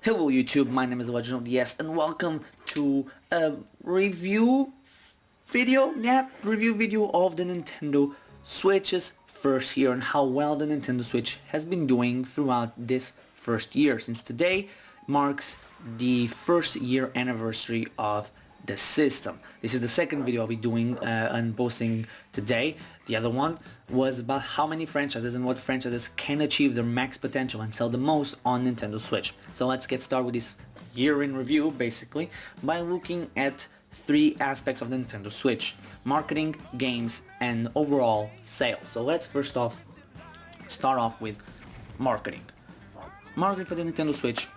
Hello YouTube, my name is The Legend of DS and welcome to a review video of the Nintendo Switch's first year and how well the Nintendo Switch has been doing throughout this first year, since today marks the first year anniversary of the system. This is the second video I'll be doing and posting today. The other one was about how many franchises and what franchises can achieve their max potential and sell the most on Nintendo Switch. So let's get started with this year in review, basically, by looking at three aspects of the Nintendo Switch: marketing, games, and overall sales. So let's first off start off with marketing. Marketing for the Nintendo Switch.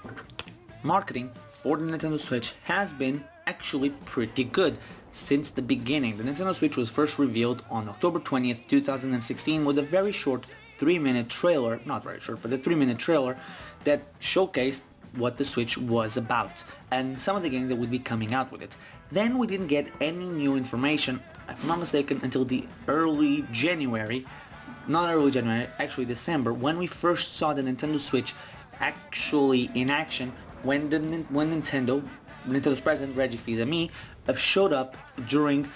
Marketing for the Nintendo Switch has been actually pretty good since the beginning. The Nintendo Switch was first revealed on October 20th, 2016 with a very short 3-minute trailer, not very short, but a 3-minute trailer that showcased what the Switch was about and some of the games that would be coming out with it. Then we didn't get any new information, if I'm not mistaken, until the actually December, when we first saw the Nintendo Switch actually in action, when Nintendo's president Reggie Fils-Aimé showed up during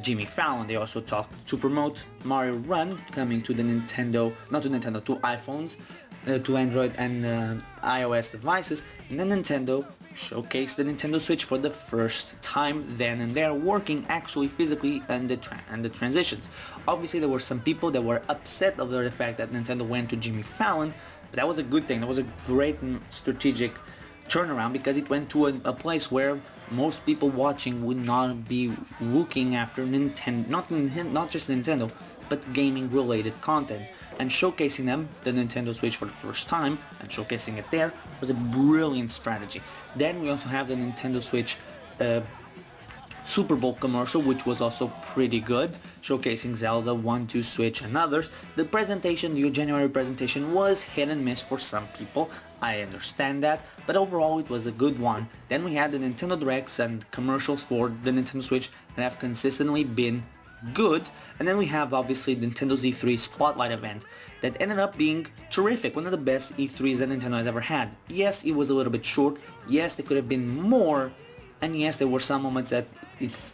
Jimmy Fallon. They also talked to promote Mario Run coming to the to iPhones, to Android and iOS devices, and then Nintendo showcased the Nintendo Switch for the first time then and there, working actually physically and the transitions. Obviously there were some people that were upset over the fact that Nintendo went to Jimmy Fallon, but that was a good thing. That was a great strategic turnaround because it went to a place where most people watching would not be looking after Nintendo, not just Nintendo, but gaming related content, and showcasing them the Nintendo Switch for the first time and showcasing it there was a brilliant strategy. Then we also have the Nintendo Switch Super Bowl commercial, which was also pretty good, showcasing Zelda, 1-2 Switch and others. The January presentation was hit and miss for some people, I understand that, but overall it was a good one. Then we had the Nintendo Directs and commercials for the Nintendo Switch that have consistently been good, and then we have obviously Nintendo's E3 Spotlight event that ended up being terrific, one of the best E3s that Nintendo has ever had. Yes, it was a little bit short, yes, there could have been more, and yes, there were some moments that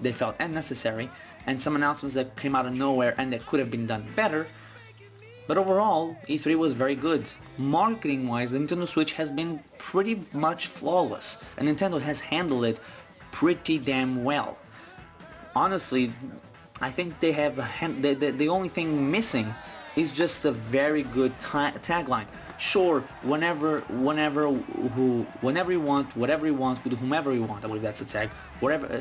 they felt unnecessary, and some announcements that came out of nowhere and that could have been done better. But overall, E3 was very good. Marketing-wise, the Nintendo Switch has been pretty much flawless, and Nintendo has handled it pretty damn well. Honestly, I think they have the only thing missing is just a very good tagline. Sure, whenever you want, whatever you want, with whomever you want. I believe that's the tag. Whatever,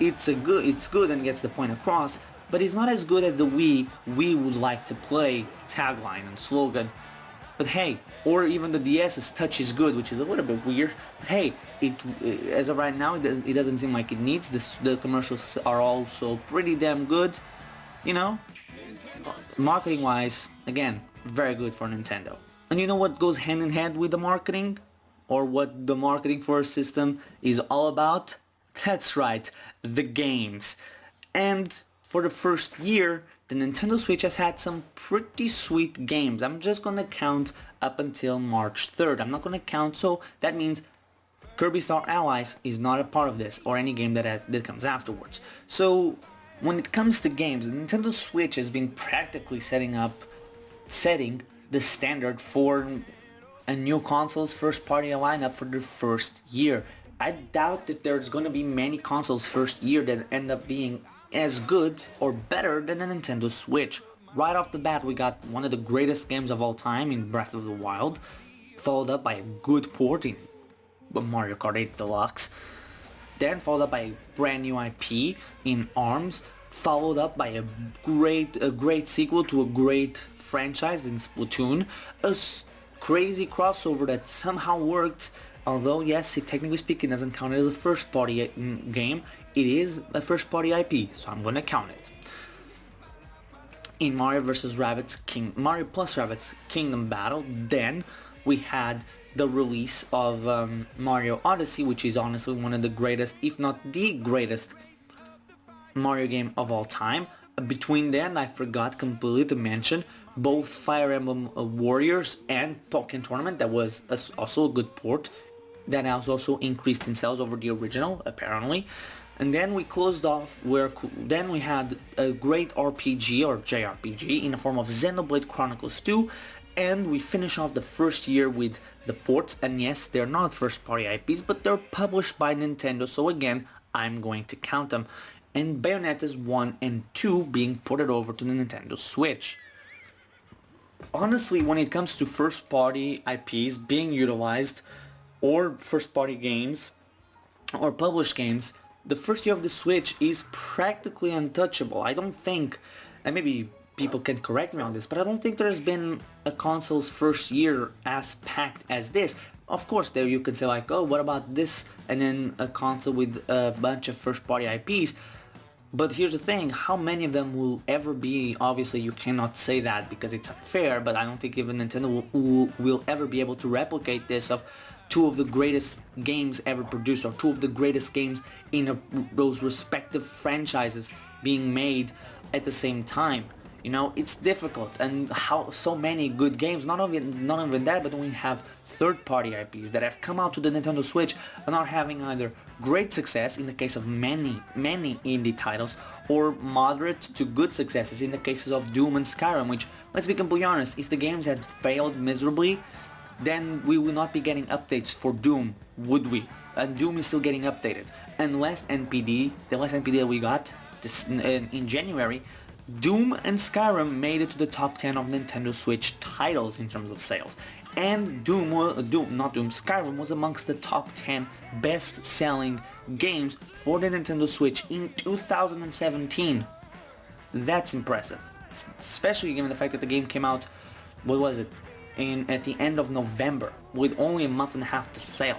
it's good and gets the point across. But it's not as good as the we would like to play tagline and slogan. But hey, or even the DS's touch is good, which is a little bit weird. But hey, as of right now, it doesn't seem like it needs this. The commercials are also pretty damn good, you know. Marketing wise, again, very good for Nintendo. And you know what goes hand in hand with the marketing, or what the marketing for a system is all about? That's right, the games. And for the first year, the Nintendo Switch has had some pretty sweet games. I'm just gonna count up until March 3rd. I'm not gonna count, so that means Kirby Star Allies is not a part of this, or any game that comes afterwards. So when it comes to games, the Nintendo Switch has been practically setting the standard for a new console's first party lineup for the first year. I doubt that there's gonna be many consoles first year that end up being as good or better than the Nintendo Switch. Right off the bat, we got one of the greatest games of all time in Breath of the Wild, followed up by a good port in Mario Kart 8 Deluxe, then followed up by a brand new IP in ARMS, followed up by a great sequel to a great franchise in Splatoon, a crazy crossover that somehow worked. Although yes, it technically speaking doesn't count as a first party game, it is a first party IP, so I'm gonna count it. In Mario plus Rabbids Kingdom Battle, then we had the release of Mario Odyssey, which is honestly one of the greatest, if not the greatest, Mario game of all time. Between then, I forgot completely to mention both Fire Emblem Warriors and Pokken Tournament. That was also a good port. that has also increased in sales over the original, apparently. And then we closed off where then we had a great RPG or JRPG in the form of Xenoblade Chronicles 2, and we finish off the first year with the ports. And yes, they're not first party IPs, but they're published by Nintendo, so again, I'm going to count them. And Bayonetta's 1 and 2 being ported over to the Nintendo Switch. Honestly, when it comes to first party IPs being utilized, or first party games, or published games, the first year of the Switch is practically untouchable. I don't think, and maybe people can correct me on this, but I don't think there's been a console's first year as packed as this. Of course, there you can say like, oh, what about this? And then a console with a bunch of first party IPs. But here's the thing, how many of them will ever be? Obviously you cannot say that because it's unfair, but I don't think even Nintendo will ever be able to replicate this of two of the greatest games ever produced, or two of the greatest games in those respective franchises being made at the same time. You know, it's difficult, and how so many good games, not even that, but we have third-party IPs that have come out to the Nintendo Switch and are having either great success in the case of many indie titles, or moderate to good successes in the cases of Doom and Skyrim, which, let's be completely honest, if the games had failed miserably, then we will not be getting updates for Doom, would we? And Doom is still getting updated. And the last NPD that we got this, in January, Doom and Skyrim made it to the top 10 of Nintendo Switch titles in terms of sales. And Skyrim was amongst the top 10 best-selling games for the Nintendo Switch in 2017. That's impressive, especially given the fact that the game came out, what was it, at the end of November, with only a month and a half to sell.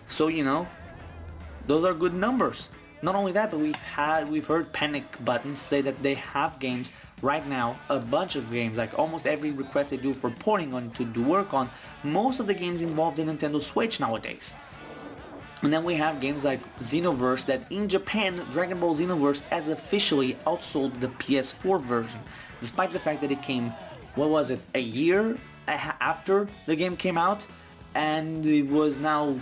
So, you know, those are good numbers. Not only that, but we've heard Panic Buttons say that they have games right now, a bunch of games, like almost every request they do for porting on to do work on, most of the games involved in Nintendo Switch nowadays. And then we have games like Xenoverse, that in Japan, Dragon Ball Xenoverse has officially outsold the PS4 version, despite the fact that it came, what was it, a year after the game came out, and it was now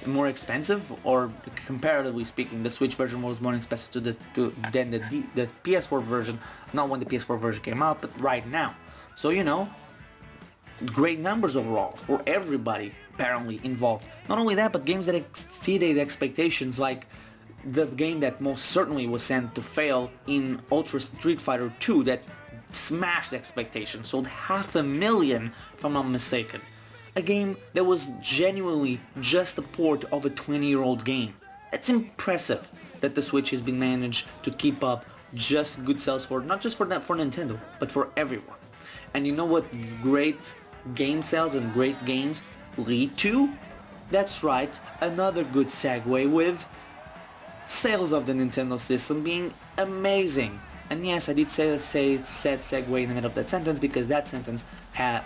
more expensive, or comparatively speaking, the Switch version was more expensive than the PS4 version, not when the PS4 version came out, but right now. So, you know, great numbers overall for everybody apparently involved. Not only that, but games that exceeded expectations, like the game that most certainly was sent to fail in Ultra Street Fighter 2 that smashed expectations, sold 500,000 if I'm not mistaken. A game that was genuinely just a port of a 20-year-old game. It's impressive that the Switch has been managed to keep up just good sales for, not just for Nintendo, but for everyone. And you know what great game sales and great games lead to? That's right, another good segue with sales of the Nintendo system being amazing. And yes, I did said segue in the middle of that sentence, because that sentence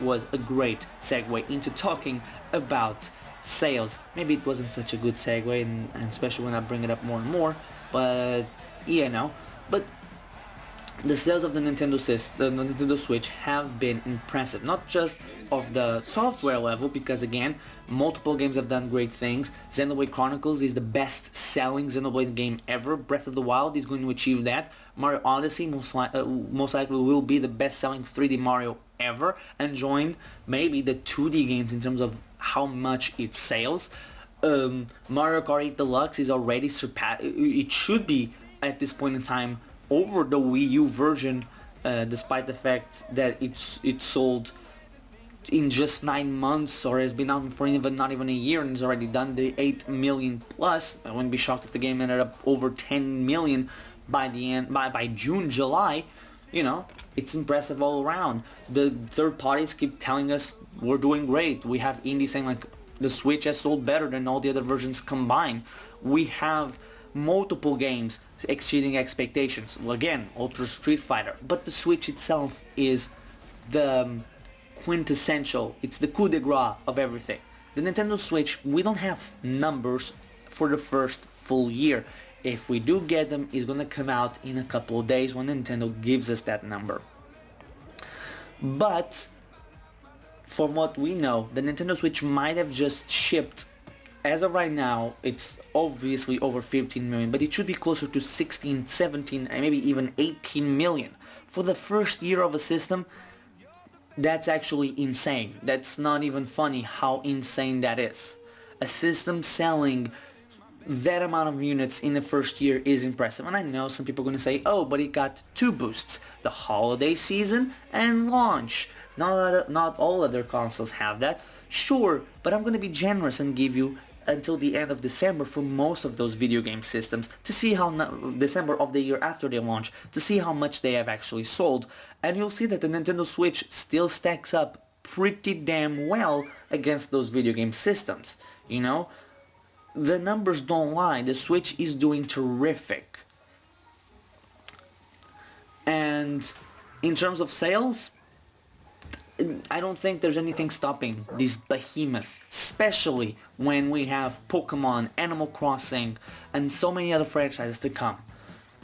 was a great segue into talking about sales. Maybe it wasn't such a good segue, and especially when I bring it up more and more, but yeah, no. But the sales of the Nintendo Switch have been impressive, not just of the software level, because again, multiple games have done great things. Xenoblade Chronicles is the best-selling Xenoblade game ever. Breath of the Wild is going to achieve that. Mario Odyssey most likely will be the best-selling 3D Mario ever, and join maybe the 2D games in terms of how much it sells. Mario Kart 8 Deluxe is already surpassed. It should be at this point in time over the Wii U version, despite the fact that it's sold in just 9 months, or has been out for not even a year, and has already done the 8 million plus. I wouldn't be shocked if the game ended up over 10 million by June, July. You know, it's impressive all around. The third parties keep telling us we're doing great. We have indie saying like the Switch has sold better than all the other versions combined. We have multiple games exceeding expectations. Well, again, Ultra Street Fighter. But the Switch itself is the quintessential, it's the coup de grace of everything. The Nintendo Switch, we don't have numbers for the first full year. If we do get them, it's gonna come out in a couple of days when Nintendo gives us that number. But from what we know, the Nintendo Switch might have just shipped as of right now, it's obviously over 15 million, but it should be closer to 16, 17, and maybe even 18 million. For the first year of a system, that's actually insane. That's not even funny how insane that is. A system selling that amount of units in the first year is impressive. And I know some people are going to say, oh, but it got two boosts. The holiday season and launch. Not all other consoles have that. Sure, but I'm going to be generous and give you until the end of December for most of those video game systems to see how December of the year after they launch, to see how much they have actually sold. And you'll see that the Nintendo Switch still stacks up pretty damn well against those video game systems, you know? The numbers don't lie. The Switch is doing terrific. And in terms of sales, I don't think there's anything stopping this behemoth, especially when we have Pokemon, Animal Crossing, and so many other franchises to come.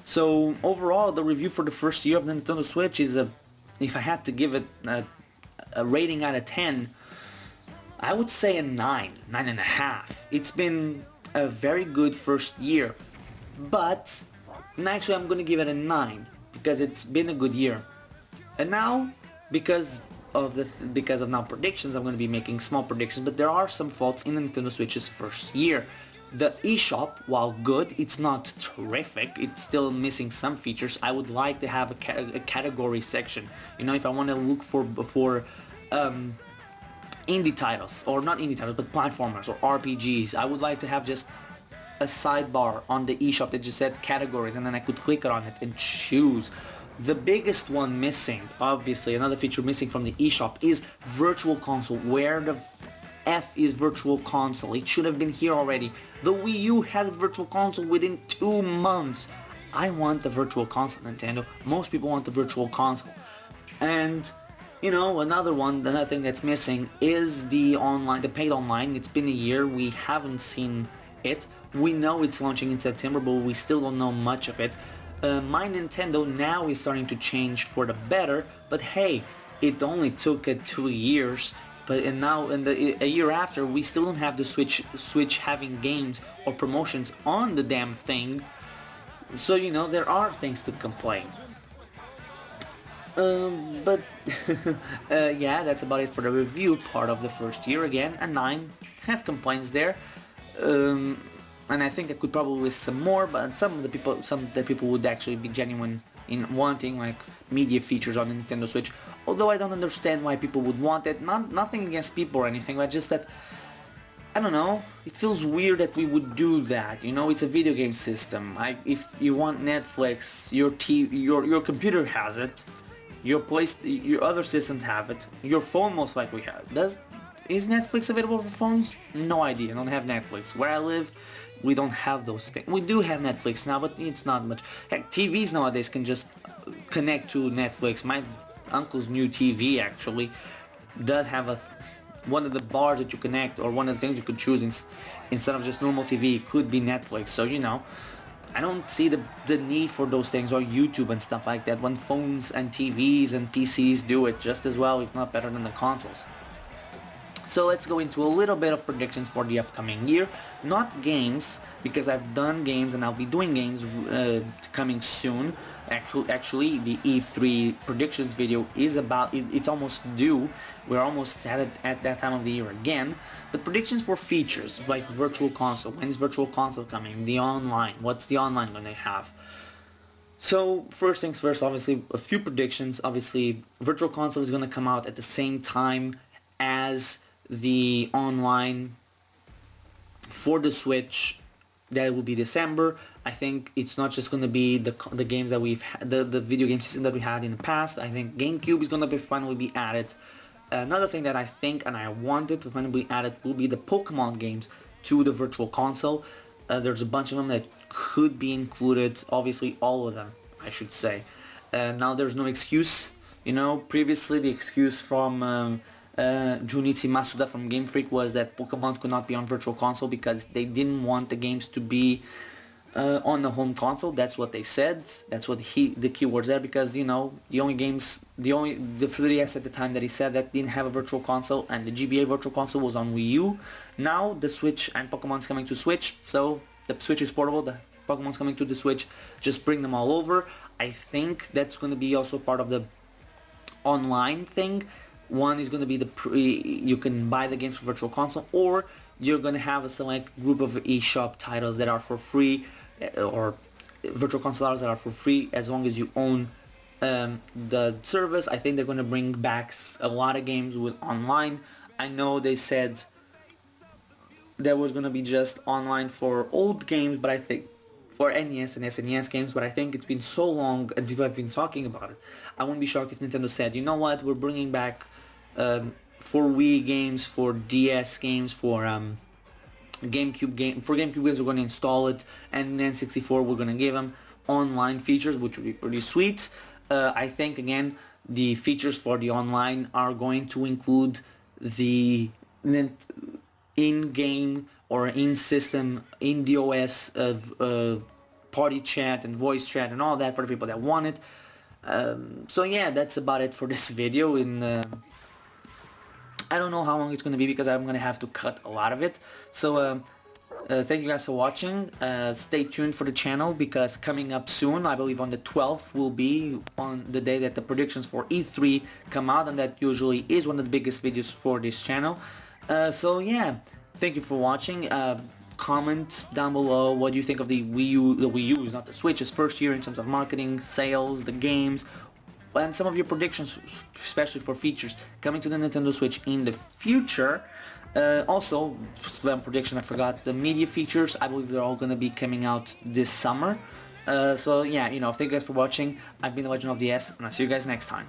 So overall, the review for the first year of the Nintendo Switch is if I had to give it a rating out of 10, I would say a 9, 9.5. It's been a very good first year, but actually I'm gonna give it a 9 because it's been a good year. And now, because of now predictions, I'm gonna be making small predictions, but there are some faults in the Nintendo Switch's first year. The eShop, while good, it's not terrific. It's still missing some features. I would like to have a category section. You know, if I want to look for indie titles, or not indie titles, but platformers or RPGs, I would like to have just a sidebar on the eShop that just said categories, and then I could click on it and choose. The biggest one missing, obviously, another feature missing from the eShop is Virtual Console. Where the F is Virtual Console? It should have been here already. The Wii U had a Virtual Console within 2 months. I want the Virtual Console, Nintendo. Most people want the Virtual Console. And you know, another thing that's missing is the paid online. It's been a year, we haven't seen it. We know it's launching in September, but we still don't know much of it. My Nintendo now is starting to change for the better, but hey, it only took 2 years. And now, a year after, we still don't have the Switch having games or promotions on the damn thing. So, you know, there are things to complain. But yeah, that's about it for the review part of the first year. Again, a 9. Have complaints there, and I think I could probably list some more. But some of the people would actually be genuine in wanting like media features on the Nintendo Switch. Although I don't understand why people would want it. Nothing against people or anything, but just that I don't know. It feels weird that we would do that. You know, it's a video game system. If you want Netflix, your computer has it. Your other systems have it. Your phone most likely has. Is Netflix available for phones? No idea. I don't have Netflix. Where I live, we don't have those things. We do have Netflix now, but it's not much. Heck, TVs nowadays can just connect to Netflix. My uncle's new TV actually does have one of the bars that you connect, or one of the things you could choose instead of just normal TV could be Netflix. So you know, I don't see the need for those things, or YouTube and stuff like that, when phones and TVs and PCs do it just as well, if not better than the consoles. So let's go into a little bit of predictions for the upcoming year. Not games, because I've done games and I'll be doing games coming soon. Actually, the E3 predictions video is it's almost due. We're almost at that time of the year again. But predictions for features like Virtual Console. When is Virtual Console coming? The online. What's the online going to have? So first things first, obviously a few predictions. Obviously, Virtual Console is going to come out at the same time as the online for the Switch. That will be December. I think it's not just going to be the games that we've had, the video game system that we had in the past. I think GameCube is going to finally be added. Another thing that I think and I wanted to finally be added will be the Pokemon games to the Virtual Console. There's a bunch of them that could be included. Obviously, all of them, I should say. Now there's no excuse. You know, previously the excuse from Junichi Masuda from Game Freak was that Pokemon could not be on Virtual Console because they didn't want the games to be on the home console. That's what they said. That's what the keywords there, because you know the 3DS at the time that he said that didn't have a Virtual Console, and the GBA Virtual Console was on Wii U, Now the Switch and Pokemon's coming to Switch, so the Switch is portable, the Pokemon's coming to the Switch, just bring them all over. I think that's going to be also part of the online thing. One is going to be you can buy the games for Virtual Console, or you're going to have a select group of eShop titles that are for free, or Virtual Console titles that are for free as long as you own the service. I think they're going to bring back a lot of games with online. I know they said there was going to be just online for old games, but I think for NES and SNES games, but I think it's been so long and people have been talking about it. I wouldn't be shocked if Nintendo said, you know what, we're bringing back for Wii games, for DS games, for GameCube games we're going to install it, and then N64 we're going to give them online features, which would be pretty sweet. I think again the features for the online are going to include the in-game or in-system, in the OS of party chat and voice chat and all that for the people that want it. So yeah, that's about it for this video. I don't know how long it's going to be because I'm going to have to cut a lot of it. So thank you guys for watching. Stay tuned for the channel because coming up soon, I believe on the 12th, will be on the day that the predictions for E3 come out, and that usually is one of the biggest videos for this channel. So yeah, thank you for watching. Comment down below what you think of the Wii U is not the Switch's first year in terms of marketing, sales, the games, and some of your predictions, especially for features coming to the Nintendo Switch in the future. Also, one prediction I forgot, the media features, I believe they're all going to be coming out this summer. So yeah, thank you guys for watching. I've been the Legend of DS, and I'll see you guys next time.